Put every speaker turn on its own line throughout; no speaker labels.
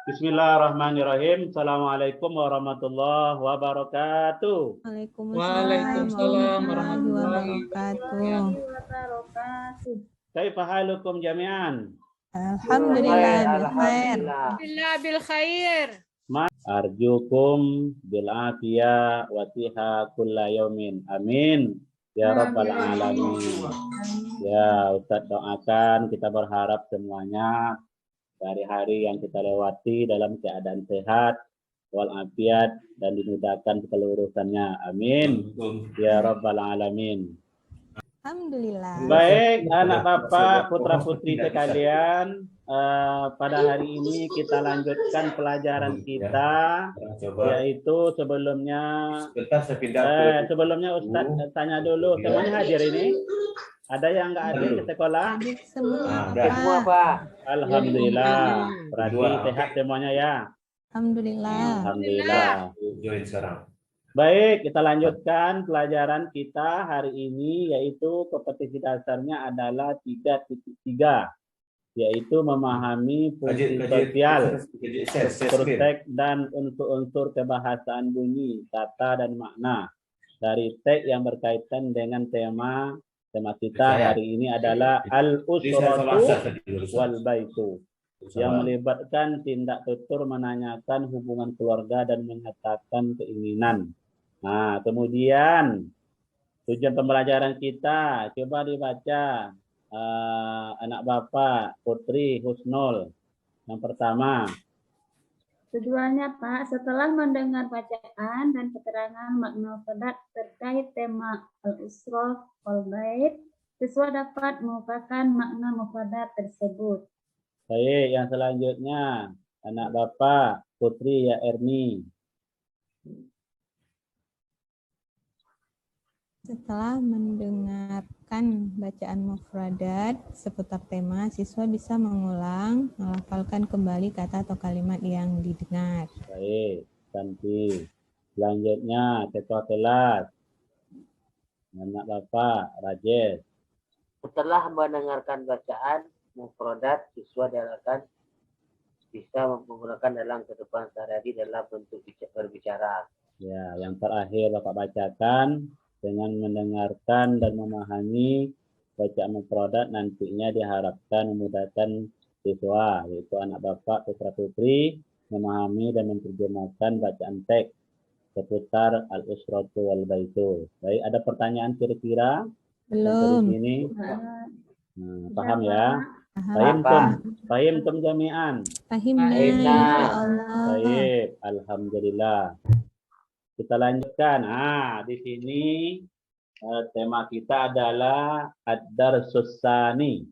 Bismillahirrahmanirrahim. Assalamualaikum warahmatullahi wabarakatuh.
Waalaikumsalam warahmatullahi
wabarakatuh.
Kaifa halukum jami'an?
Alhamdulillah bil khair.
Arjukum bil afiyah wa tiha kulla yaumin. Amin. Ya Rabbal Alamin. Ya Ustaz doakan, kita berharap semuanya dari hari yang kita lewati dalam keadaan sehat walafiat dan dimudahkan kelurusannya. Amin. Ya Rabbal Alamin.
Alhamdulillah.
Baik, anak bapak, putra putri sekalian, pada hari ini kita lanjutkan pelajaran kita, yaitu sebelumnya Ustaz tanya dulu, semuanya hadir ini? Ada yang nggak hadir ke sekolah?
Semua Pak.
Alhamdulillah. Berarti sehat semuanya ya.
Alhamdulillah.
Alhamdulillah.
Join sekarang.
Baik, kita lanjutkan pelajaran kita hari ini, yaitu kompetisi dasarnya adalah 3.3, yaitu memahami fungsi sosial, struktur dan unsur-unsur kebahasaan bunyi, kata dan makna dari teks yang berkaitan dengan tema kita hari ini adalah al-usratu wal baitu, yang melibatkan tindak tutur menanyakan hubungan keluarga dan menyatakan keinginan. Nah, kemudian tujuan pembelajaran kita, coba dibaca anak bapak Putri Husnul. Yang pertama.
Tujuannya Pak, setelah mendengar bacaan dan keterangan makna padat terkait tema al-usrah wal bait, siswa dapat mengumpulkan makna mufradat tersebut.
Baik, yang selanjutnya anak bapak Putri ya Erni.
Setelah mendengarkan bacaan mufradat seputar tema, siswa bisa mengulang, melafalkan kembali kata atau kalimat yang didengar.
Baik, cantik. Selanjutnya ketua kelas anak bapak Rajesh.
Setelah mendengarkan bacaan mufradat, siswa diharapkan bisa menggunakan dalam kehidupan sehari-hari dalam bentuk berbicara.
Ya, yang terakhir Bapak bacakan. Dengan mendengarkan dan memahami bacaan mufradat nantinya diharapkan memudahkan siswa, yaitu anak bapak putra putri, memahami dan menerjemahkan bacaan teks seputar al-usratu wal baitu. Baik, ada pertanyaan kira-kira?
Belum.
Ini paham ya? Paham tum jami'an.
Pahimnya.
Baik, alhamdulillah. Kita lanjutkan. Di sini tema kita adalah ad-darsus tsani.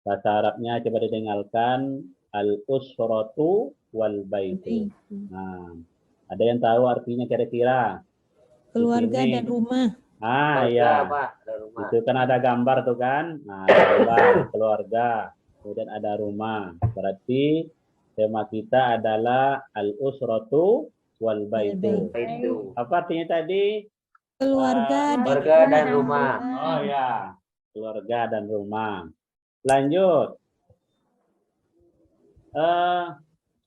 Bahasa Arabnya coba didengarkan al-usratu wal baitu. Ada yang tahu artinya kira-kira?
Keluarga dan rumah.
Ya. Itu kan ada gambar tuh kan? Gambar keluarga. Kemudian ada rumah. Berarti tema kita adalah al-usratu wal baitu. Apa artinya tadi?
Keluarga
dan rumah.
Oh ya, keluarga dan rumah. Lanjut.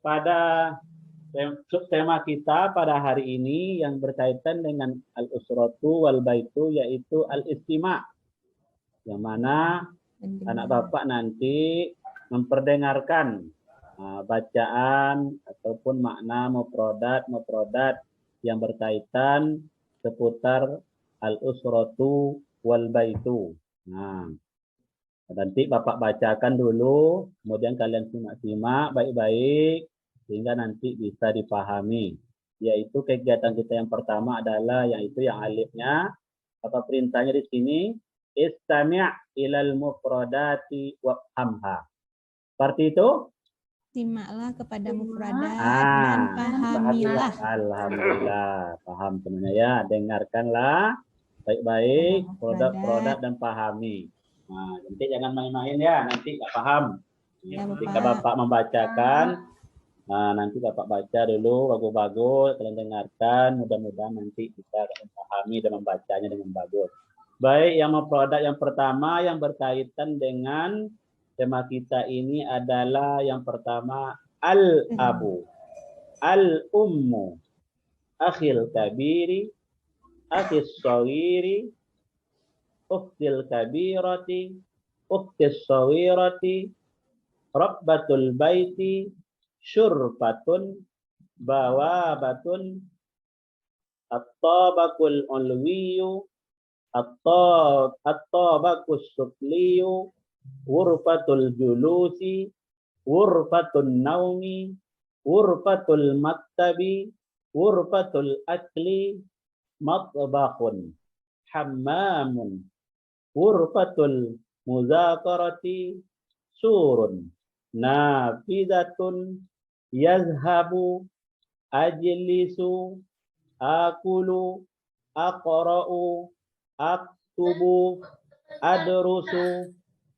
Pada tema kita pada hari ini yang berkaitan dengan al-usratu wal baitu, yaitu al-istima'. Yang mana anak bapak nanti memperdengarkan bacaan ataupun makna mufradat yang berkaitan seputar al-usratu wal baitu. Nanti bapak bacakan dulu, kemudian kalian simak-simak baik-baik sehingga nanti bisa dipahami. Yaitu kegiatan kita yang pertama adalah yaitu yang alifnya, apa perintahnya di sini? Istami' ilal mufradati wafhamha. Seperti itu?
Simaklah kepada mufradat dan pahamilah.
Alhamdulillah, paham semuanya ya. Dengarkanlah baik-baik produk dan pahami. Nanti jangan main-main ya, nanti nggak paham. Ketika bapak membacakan, nanti bapak baca dulu bagus-bagus, kalian dengarkan, mudah-mudahan nanti bisa memahami dan membacanya dengan bagus. Baik, yang produk yang pertama yang berkaitan dengan tema kita ini adalah yang pertama al-abu, al-ummu, akhil kabiri, akhis sawiri, ukhtil kabirati, ukhtis sawirati, rabbatul baiti, syurfatun, bawabatun, at-tabakul ulwiyu, at-tabakus sufliyu, wurfatul julusi, wurfatun naumi, wurfatul maktabi, wurfatul akli, matbahun, hammamun, wurfatul muzakarati, surun, nafidatun, yazhabu, ajlisu, akulu, aqra'u, aktubu, adrusu,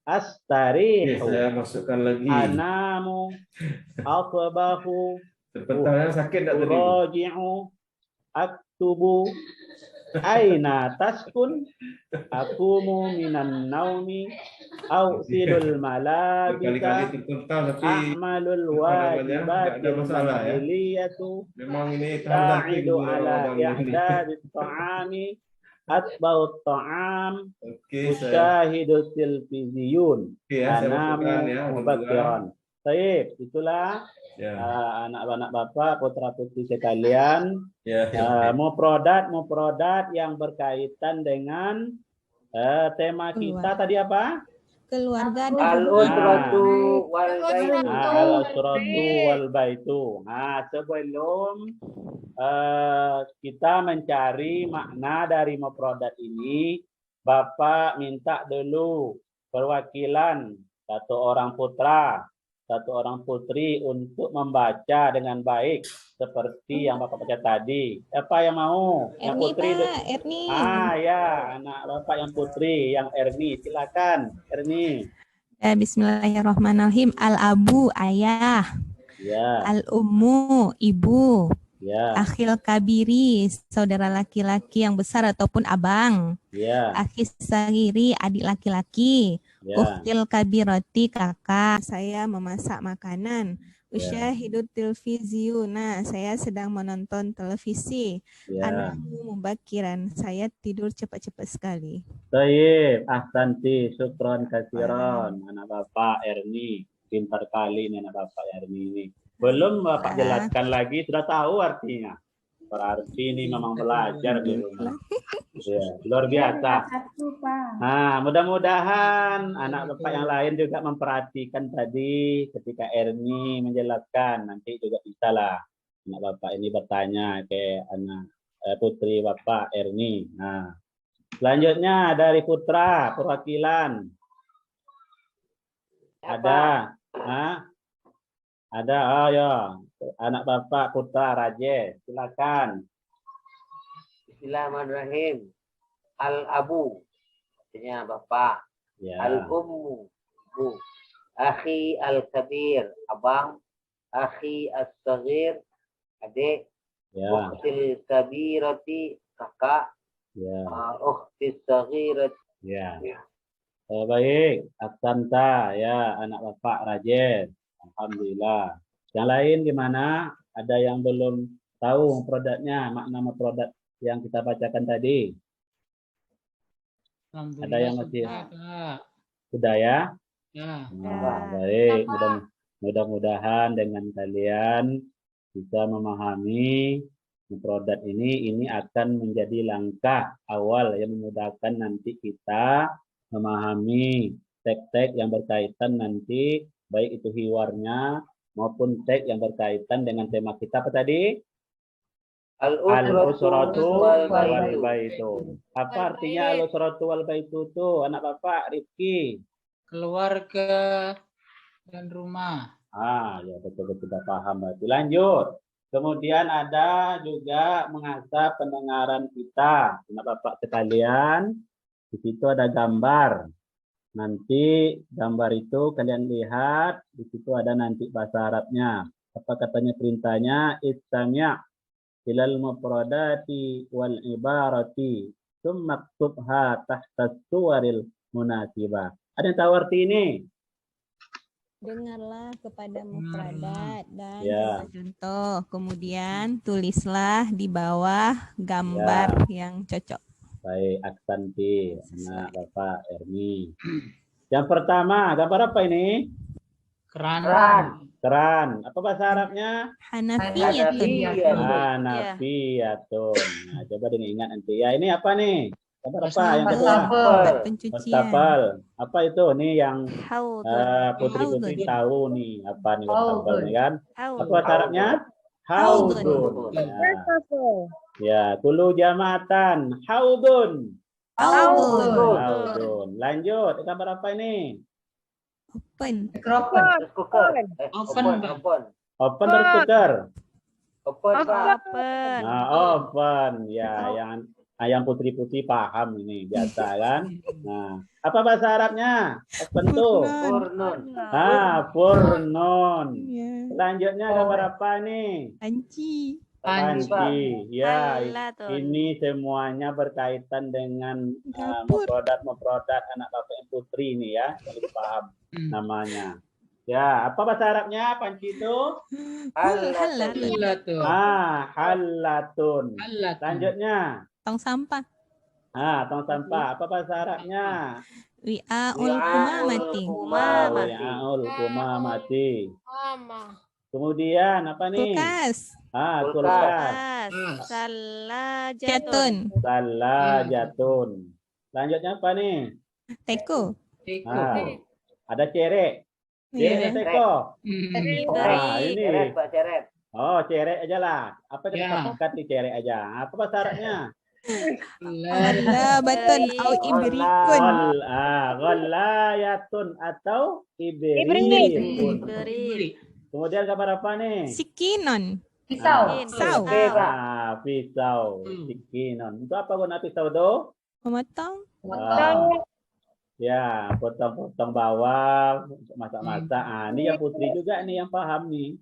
astarihu,
Saya masukkan lagi.
anamu, atbahu,
Terpentalnya sakit tak tadi?
uraji'u, aktubu, aina taskun, akumu minan naumi, ausilul
Berkali-kali
malabika,
terpental tapi
a'malul
apa namanya, nggak ada
wajibatil
masalah ya.
manziliyatu,
Memang ini tahan
sa'idu ala
abang ini.
i'dadit ta'ami, atba'ut ta'am,
Oke, saya
usyahidu tilfiziyun,
saya masukkan
anamu
ya.
mubakiran. Baik, itulah
Ya,
anak-anak bapak, putra putri sekalian,
ya.
mufradat yang berkaitan dengan tema kita tadi apa?
Keluarga dan
Al-usratu wal baitu.
Al-usratu wal baitu. Sebelum kita mencari makna dari mufradat ini, Bapak minta dulu perwakilan satu orang putra, satu orang putri untuk membaca dengan baik seperti yang Bapak baca tadi. Apa yang mau? Yang
Erni,
putri?
Pak, Erni.
Ya, anak Bapak yang putri, yang Erni. Silakan, Erni.
Bismillahirrahmanirrahim. Al-abu, ayah.
Ya.
Al-ummu, ibu.
Ya.
Akhil kabiri, saudara laki-laki yang besar ataupun abang.
Ya.
Akhis sagiri, adik laki-laki.
Ya.
Ukhtil kabirati, kakak. Saya memasak makanan.
Ya.
Usyahidut televisiuna, saya sedang menonton televisi.
Ya.
Anamu mubakiran, saya tidur cepat-cepat sekali.
Tayyib, ahsanti, syukron kasiron. Anak Bapak Erni, pintar kali ini anak Bapak Erni ini. Belum Bapak jelaskan lagi, sudah tahu artinya. Berarti ini memang belajar di rumah. Ya, luar biasa. Nah, mudah-mudahan anak Bapak yang lain juga memperhatikan tadi ketika Erni menjelaskan. Nanti juga bisa lah anak Bapak ini bertanya ke anak putri Bapak Erni. Nah, selanjutnya dari putra perwakilan. Ada. Ada, oh ya, anak Bapak putra Raje, silakan.
Bismillahirrahmanirrahim. Al-abu, artinya bapak.
Ya.
Al-ummu, ibu. Akhi al-kabir, abang. Akhi as-saghir, adik.
Ya.
Ukhtil kabirati, kakak.
Ya.
Ukhtis saghirati.
Ya. Baik, Aksanta, ya, anak Bapak Raje. Alhamdulillah. Yang lain gimana? Ada yang belum tahu produknya, makna produk yang kita bacakan tadi? Ada yang masih? Sudah ya?
Ya.
Nah, baik. Mudah-mudahan dengan kalian bisa memahami produk ini akan menjadi langkah awal yang memudahkan nanti kita memahami teks-teks yang berkaitan nanti, baik itu hiwarnya maupun teks yang berkaitan dengan tema kita apa tadi? Al-usratu wal baitu. Apa artinya al-usratu wal baitu itu, anak Bapak Rifki?
Keluarga dan rumah.
Ya betul-betul sudah paham berarti. Lanjut. Kemudian ada juga mengasah pendengaran kita, anak Bapak sekalian. Di situ ada gambar. Nanti gambar itu kalian lihat, di situ ada nanti bahasa Arabnya. Apa katanya perintahnya? Istami' ilal mufradati wal ibarati tsumma ktubha tahta suwaril munasibah. Ada yang tahu arti ini?
dengarlah kepada mufradat dan
Ya.
contoh. Kemudian tulislah di bawah gambar yang cocok.
Baik, Aksanti, anak Bapak Erni. Yang pertama, gambar apa ini?
Keran.
Keran. Apa bahasa Arabnya?
Hanafiyatun.
Hanafiyatun. Nah, coba diingat nanti. Ya, ini apa nih? Gambar apa yang kedua?
Tempat pencucian.
Wastafel. Apa itu? Nih yang
Haudun.
putri-putri
Haudun.
tahu nih. Apa nih wastafel nih kan? Apa
Haudun.
bahasa Arabnya? Haudun. Ya, kulu jamatan. Haudun.
Haudun.
Haudun. Lanjut. Gambar apa ini?
Open.
Rice cooker.
Oven, Pak.
Open.
Open rice cooker.
Open, Pak.
Open.
Nah, open. Ya, yang putri-putri paham ini biasa kan? Nah, apa bahasa Arabnya? Open tuh.
Furnun.
Furnon.
Ya.
Selanjutnya gambar apa nih?
Panci.
Panci. Ya,
Halatun.
ini semuanya berkaitan dengan
Dapur.
memproduk anak bapak yang putri ini ya, yang lebih paham namanya. Ya, apa bahasa Arabnya panci itu?
Halatun.
Halatun.
Halatun.
Halatun.
Selanjutnya,
Tong sampah.
tong sampah. Apa bahasa Arabnya?
Wi'aul kumamati.
Wi'aul kumamati. Kemudian apa nih?
Kulkas.
Kulkas.
Salajatun.
Jatun.
Salajatun. Selanjutnya apa nih?
Teko.
Teko.
Ada cerek. Cerek
Ya.
teko.
Ibari.
Ini.
Ceret, Pak, ceret.
Oh, cerek aja lah. Apa kita
Ya.
pakat di cerek aja? Apa bahasa Arabnya?
Allah batun au ibrikun.
Ghallayatun atau ibrikun.
Iberi.
Kemudian gambar apa nih?
Sikinon.
Pisau.
Pisau. Sikinon. Itu apa guna pisau tuh?
Memotong.
Ya, potong-potong bawang, masak-masak. Ini yang putri juga nih yang paham nih.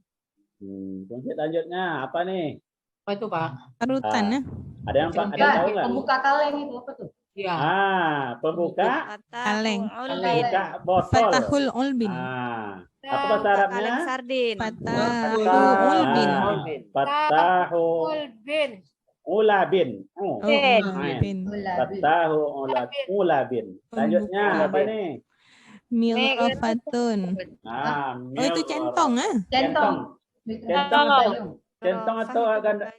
Kemudian lanjutnya apa nih?
Apa itu, Pak?
Parutan ya.
Ada yang tahu nggak?
Pembuka kaleng itu apa tuh?
Ya.
Pembuka
Kaleng.
pembuka botol.
Fatahul ulbin.
Apa bahasa Arabnya?
Kaleng sardin.
Fatahul ulbin.
Fatahu ulabin.
Oh,
Bin.
ulbin.
Fatahu ulabin. Selanjutnya apa nih?
Milrofatun. Oh, itu centong ah.
Centong. Centong atau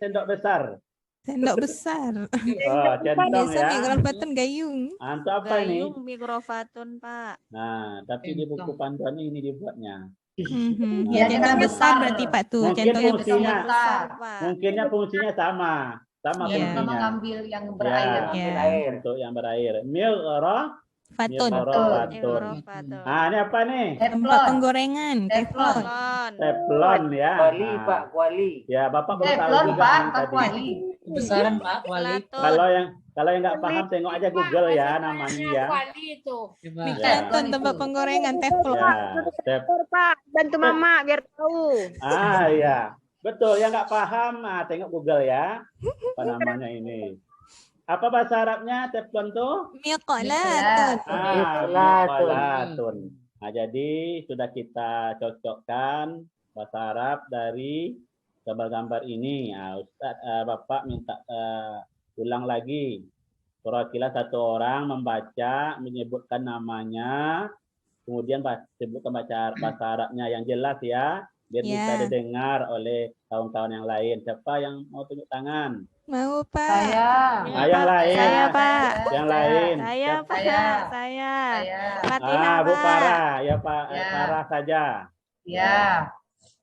sendok besar?
Sendok besar.
Oh, centong
Biasa
ya.
milrofatun gayung.
Untuk apa ini?
Gayung mikrofatun, Pak.
Nah, tapi di buku panduan ini dibuatnya.
Ya, centong besar berarti Pak tuh.
Mungkin
Centongnya
fungsinya,
besar.
Besar, Pak.
mungkinnya fungsinya sama
Iya.
fungsinya.
Mengambil yang berair.
Ya.
Untuk yang berair. Milrofatun.
Fatun.
Mikrofatun.
Ini apa nih?
Tempat penggorengan. Teflon.
Teflon.
Teflon ya.
Kuali, Pak, kuali.
Ya, Bapak baru tahu
Teflon,
juga
Pak,
nih
Pak
tadi.
Wali.
Besaran, Pak. Wali.
Latun.
Kalau yang nggak paham tengok aja Google ya namanya ya.
Coba.
Teflon tempat penggorengan. Teflon.
Ya,
Pak, bantu Mama biar tahu.
ya. Betul, yang nggak paham, tengok Google ya. Apa namanya ini? Apa bahasa Arabnya teflon tuh?
Miqlatun.
Miqlatun. Nah, jadi sudah kita cocokkan bahasa Arab dari gambar-gambar ini. Bapak minta ulang lagi. Perwakilan satu orang membaca, menyebutkan namanya, kemudian sebutkan bahasa Arabnya yang jelas ya, biar bisa didengar oleh kawan-kawan yang lain. Siapa yang mau tunjuk tangan?
Mau Pak.
Yang lain.
Saya, Pak.
Yang lain.
Saya, Pak. Saya.
Fatihah,
Bu
Pak.
Farah, ya Pak.
Ya.
Farah saja.
Ya.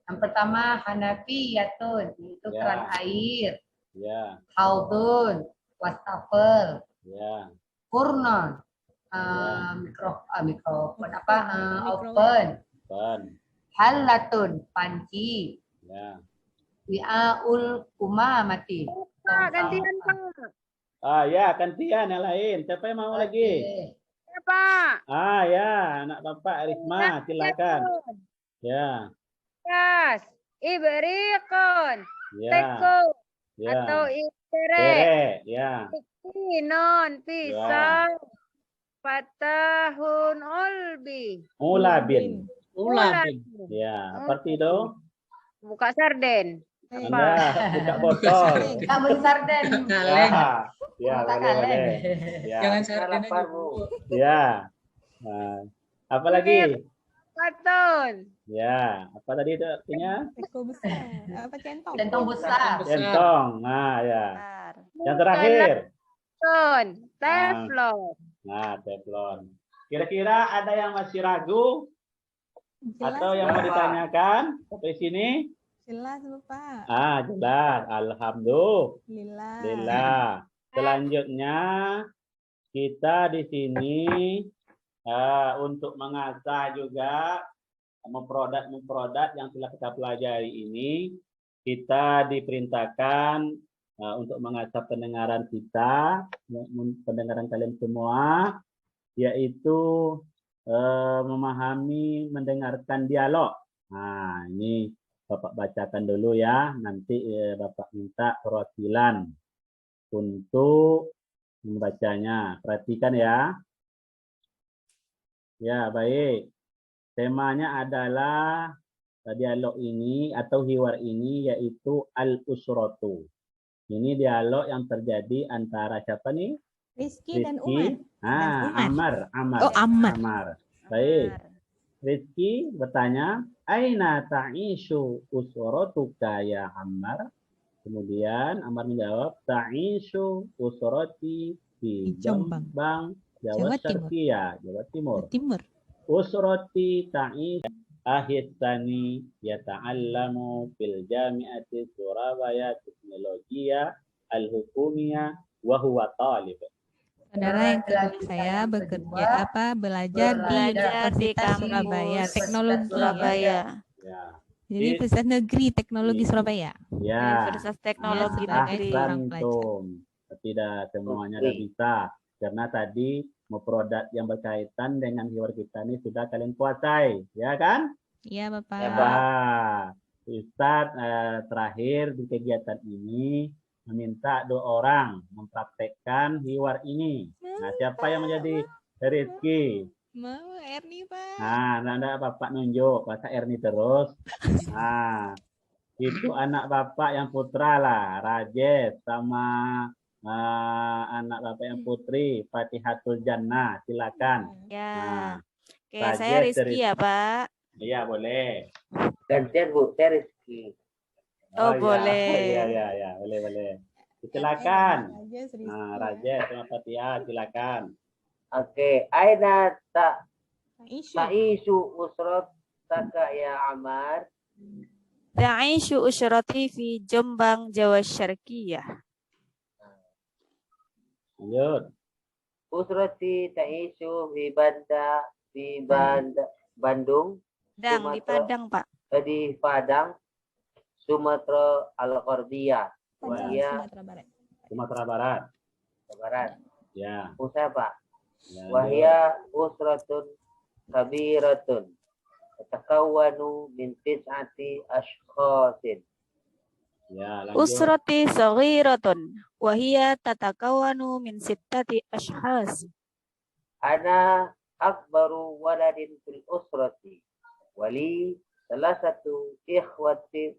Yang pertama Hanafiyatun, itu
Ya.
keran air.
Ya,
Haudun, wastafel,
ya.
furnon, mikrofon apa? Open.
Ban.
Halatun, panci.
Ya.
Wi'aul kumamati.
Pak, gantian Pak.
Ya, gantian yang lain. Siapa yang mau lagi?
Ya, Pak.
Ya, anak Bapak Risma, silakan. Ya.
Gas. Iberikon.
Ya.
Teko.
Ya.
Atau ibere.
Tere, ya.
Sinon. Pisau. Fatahun ulbi.
Ulabin.
Ular.
Ya, apa itu?
Buka sarden.
Anda buka botol.
Kak beli sarden.
Kaleng.
Ya,
Buka
boleh, boleh.
kaleng.
Ya,
Jangan sarden aja,
lapar,
Bu.
Bu.
ya. Nah, apa lagi?
Fatun.
Ya, apa tadi itu artinya?
Teko besar. Apa centong?
Centong besar.
Centong. Nah, ya.
Benar.
Yang terakhir.
Teflon. Teflon.
Nah, teflon. Kira-kira ada yang masih ragu
Jelas,
atau yang mau
Bapak.
ditanyakan sampai sini?
jelas Bapak.
Jelas. Alhamdulillah.
Lillah.
Selanjutnya kita di sini untuk mengasah juga memprodat yang telah kita pelajari ini, kita diperintahkan untuk mengasah pendengaran kita, pendengaran kalian semua, yaitu memahami, mendengarkan dialog. Nah, ini Bapak bacakan dulu ya, nanti Bapak minta perwakilan untuk membacanya. Perhatikan ya. Ya, baik. Temanya adalah dialog ini atau hiwar ini yaitu al-usratu. Ini dialog yang terjadi antara siapa nih?
Rizky dan Umar.
Ammar.
Oh, Ammar.
Baik. Rizky bertanya, "Aina ta'ishu usratuka ya Ammar?" Kemudian Ammar menjawab, "Ta'ishu usrati di Jombang, Jawa Syarqiyah, Jawa Timur. Usrati ta'ish ahissani yata'allamu fil jami'ati Surabaya Teknologiya Al-Hukumiyah wa huwa talib."
Saudara yang kedua saya bekerja belajar di Universitas Surabaya, Teknologi
Surabaya.
Ya.
Jadi Universitas Negeri Teknologi Surabaya.
Ya.
Universitas Teknologi
Ya, sebagai
Negeri.
seorang pelajar.
Tidak semuanya sudah bisa. Karena tadi produk yang berkaitan dengan hiwar kita ini sudah kalian kuasai, ya kan?
Iya, Bapak.
Ya, Pak.
Ustadz terakhir di kegiatan ini meminta 2 orang mempraktekkan hiwar ini. Nah, siapa yang menjadi Rizky?
Mau Erni, Pak.
Nah, Anda Bapak nunjuk, masa Erni terus. Nah, itu anak Bapak yang putra lah, Rajes sama anak Bapak yang putri, Fatihatul Jannah, silakan.
Ya.
Nah,
Oke,
Rajes
saya Rizky ya, Pak.
Iya, boleh.
Gantian, Bu. Saya Rizky.
Oh,
iya.
boleh.
Iya, boleh. Silakan.
Rajes, Rizky,
Nah,
ya.
Rajes sama Fatihah, silakan.
Oke. Aina
Isu.
ta'isu usrataka ya Ammar?
Ta'ishu usyrati fi Jombang, Jawa Syarqiyah.
Lanjut.
Usrati ta'isu di Bandung,
Di Padang, Pak.
di Padang, Sumatera Al-Gharbiyah. Wahia
Sumatera Barat.
Barat.
Ya.
Usaha, Pak.
Ya,
Wahia usratun kabiratun. Takawanu min tis'ati ashkhasin.
Ya, lanjut.
Usrati saghiratun wa hiya tatakawanu min 6 ashkhas.
Ana akbaru waladin fil usrati. Wali salasatu ikhwati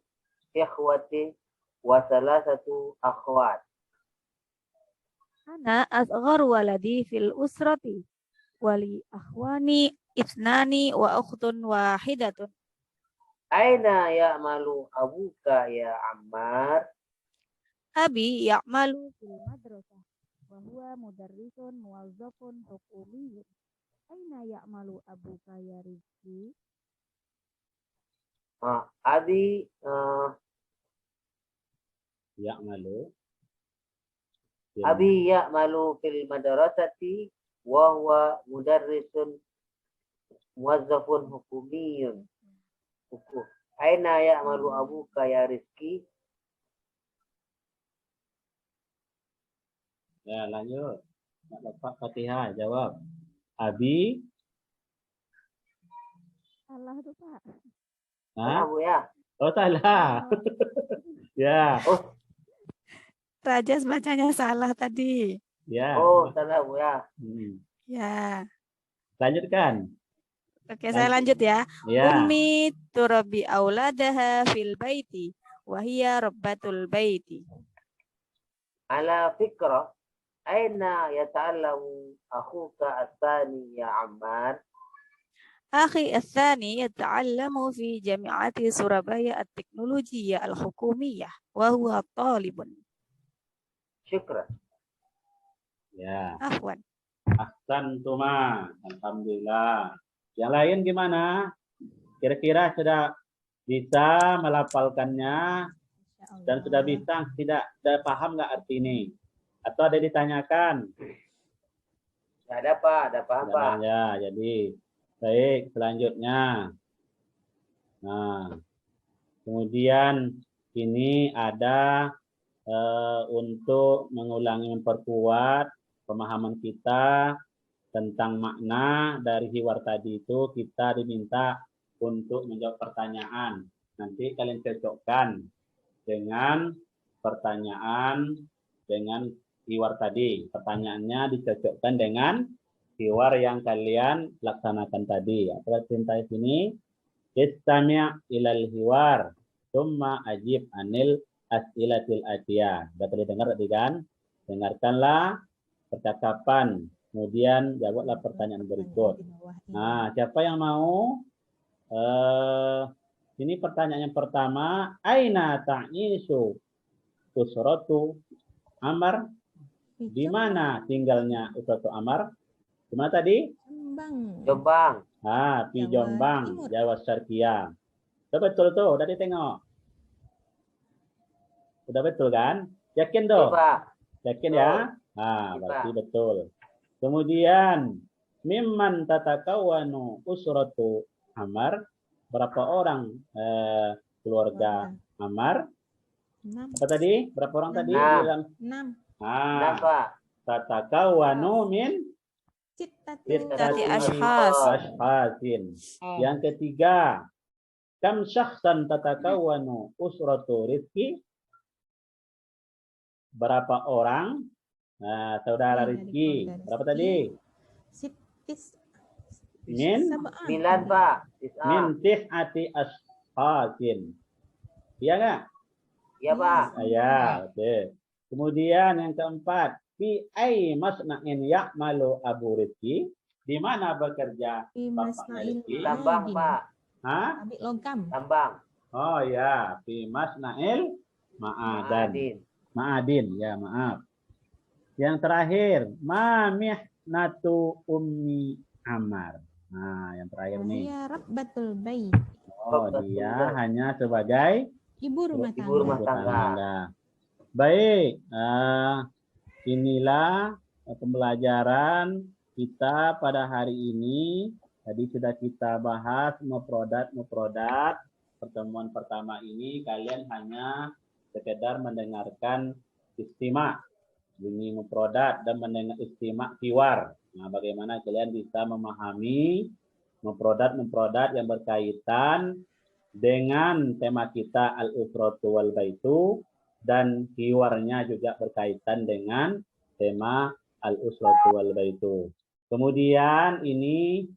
wa salasatu akhwat.
Ana asghar waladi fil usrati. Wali akhwani ithnani wa ukhtun wahidatun.
Aina ya'malu abuka ya Ammar?
Abi ya'malu fil madrasah wa huwa mudarrisun muwazzafun hukumiyyun. Aina ya'malu abuka ya Rizki?
Abi
Ya'malu.
Abi ya'malu fil madrasati wa huwa mudarrisun muwazzafun hukumiyyun. Aina ya'malu abuka ya Rizki?
Ya, lanjut. Bapak Fatihah jawab. Abi.
Salah tuh, Pak.
Hah?
Bu ya.
Oh, salah. Ya.
Oh,
Rajas bacanya salah tadi.
Ya.
oh salah Bu ya.
Hmm.
Ya.
Lanjutkan.
Oke, saya lanjut ya.
Ya.
Ummi turabbi auladaha fil baiti wa hiya rabbatul baiti.
Ala fikrah, aina yata'allamu akhuka atsani ya Ammar?
أخي الثاني يتعلم في جامعة سورابايا التكنولوجية الحكومية وهو طالب.
Syukran.
Ya.
عفوا.
Ahsantuma. Alhamdulillah. Yang lain gimana? Kira-kira sudah bisa melafalkannya dan sudah bisa sudah paham nggak arti ini? Atau ada ditanyakan?
Ada Pak, ada paham Pak.
Ya, jadi baik, selanjutnya. Nah, kemudian ini ada untuk mengulangi, memperkuat pemahaman kita tentang makna dari hiwar tadi itu, kita diminta untuk menjawab pertanyaan. Nanti kalian cocokkan dengan pertanyaan dengan hiwar tadi. Pertanyaannya dicocokkan dengan hiwar yang kalian laksanakan tadi. Apa perintah sini? Istami' ilal hiwar, thumma ajib anil as'ilatil atiyah. Sudah tadi dengar tadi kan? Dengarkanlah percakapan, kemudian jawablah pertanyaan berikut. Nah, siapa yang mau? Ini pertanyaan yang pertama. Aina ta'isu usratu Amar? Di mana tinggalnya usratu Amar? Di mana tadi?
Jombang.
Di Jombang, Jawa Syarqiyah. Sudah betul tuh, udah ditengok. Sudah betul kan? Yakin tuh? Yakin ya? Berarti betul. Kemudian, mimman tatakawanu usratu Amar? Berapa orang keluarga Amar? Apa tadi? Berapa orang tadi?
6.
Tatakawanu min
Sittati
ashhasin. Yang ketiga, kam syakhsan tatakawanu usratu Rizki? Berapa orang saudara Rizki? Berapa tadi? Min
9 Pak.
Min tis'ati ashhasin. Iya nggak?
Iya Pak.
Ya, oke. Kemudian yang keempat, fi ai masna'in ya'malu Abu Rizki? Di mana bekerja Bapak Rizki?
Tambang Pak.
Pabrik logam.
Tambang.
Oh ya, fi masna'il ma'adin. Ya, maaf. Yang terakhir, ma mihnatu ummi Amar. Nah, yang terakhir nih.
Dia rabbatul bait.
Oh, dia hanya sebagai
ibu rumah
tangga. Baik, inilah pembelajaran kita pada hari ini. Tadi sudah kita bahas mufradat. Pertemuan pertama ini kalian hanya sekedar mendengarkan istima, bunyi mufradat, dan mendengar istima hiwar. Nah, bagaimana kalian bisa memahami mufradat yang berkaitan dengan tema kita al-usratu wal baitu, dan hiwarnya juga berkaitan dengan tema al-usratu wal baitu. Kemudian ini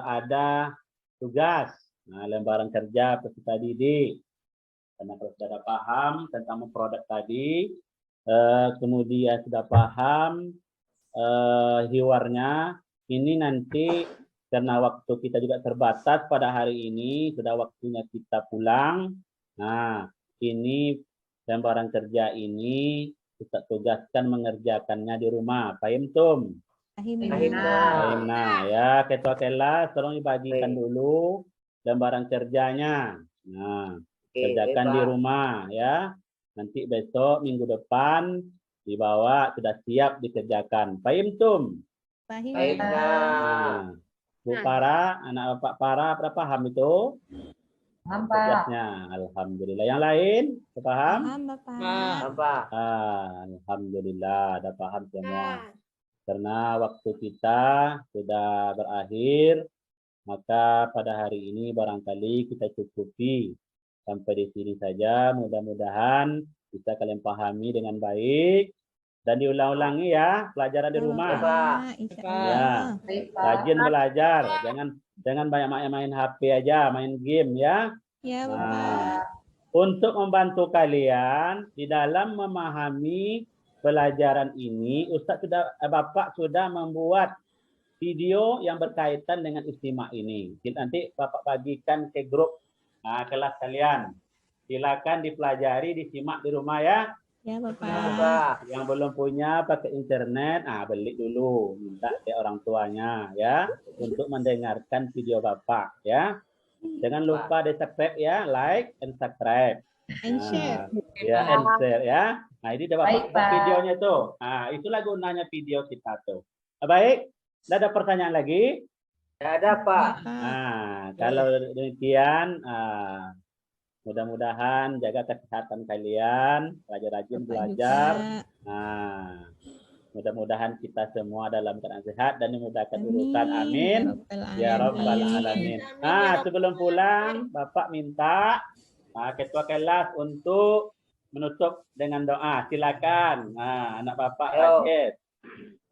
ada tugas, lembaran kerja peserta didik. Karena kalau sudah paham tentang mufradat tadi, kemudian sudah paham hiwarnya, ini nanti karena waktu kita juga terbatas pada hari ini, sudah waktunya kita pulang. Nah, ini lembaran kerja ini kita tugaskan mengerjakannya di rumah. Paham tum? Paham. Nah, ya ketua kelas tolong dibagikan dulu lembaran kerjanya. Nah, kerjakan di rumah ya. Nanti besok minggu depan dibawa, sudah siap dikerjakan. Paham tum?
Paham.
Nah, Bu Para, anak Bapak Para, berapa paham itu? Tugasnya, alhamdulillah. Yang lain, paham?
Paham, Bapak.
Alhamdulillah, ada paham semua. Karena waktu kita sudah berakhir, maka pada hari ini barangkali kita cukupi sampai di sini saja. Mudah-mudahan bisa kalian pahami dengan baik. Dan diulang-ulangi ya pelajaran di rumah.
Ya, Pak.
Insya
Pak.
Ya,
Baik, Pak.
rajin belajar. Jangan banyak main HP aja, main game ya.
Ya, Bapak.
Nah, untuk membantu kalian di dalam memahami pelajaran ini, Bapak sudah membuat video yang berkaitan dengan istimewa ini. Nanti Bapak bagikan ke grup kelas kalian. Silakan dipelajari, disimak di rumah ya.
Ya,
Ya,
Bapak.
Pak.
Yang belum punya pakai internet, beli dulu, minta ke orang tuanya ya untuk mendengarkan video Bapak ya. Jangan lupa di subscribe ya, like and subscribe.
And share.
Ya, and share ya. Nah, ini Bapak
Baik, Pak.
videonya tuh. Itulah gunanya video kita tuh. Baik, ada pertanyaan lagi?
Ya ada, Pak.
Kalau demikian, mudah-mudahan jaga kesehatan kalian, rajin-rajin belajar. Mudah-mudahan kita semua dalam keadaan sehat dan dimudahkan urusan. Amin. Ya Rabbal Alamin. Sebelum pulang, Bapak minta ketua kelas untuk menutup dengan doa. Silakan. Anak Bapak
Ayo.
Rajid.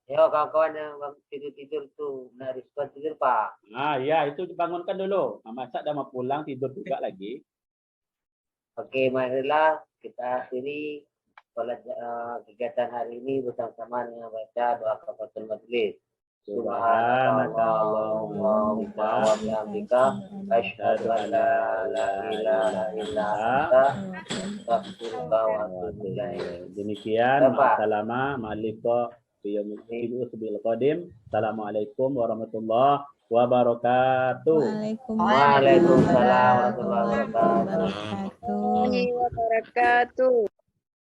Yo, kawan-kawan yang tidur-tidur tuh, nah respon tidur, Pak.
Ya, itu dibangunkan dulu. Masa dah mau pulang tidur juga lagi.
Oke, marilah kita akhiri kegiatan hari ini bersama-sama dengan baca doa kafaratul majelis. Subhanaka Allahumma wa bihamdika asyhadu an la ilaha illa anta astaghfiruka wa atubu ilaik.
Demikian,
Bapak.
ma'asalama, ma'aliko, bil qadim. Assalamualaikum warahmatullahi wabarakatuh.
Waalaikumsalam warahmatullahi wabarakatuh.
wabarakatuh.
Wabarakatuh.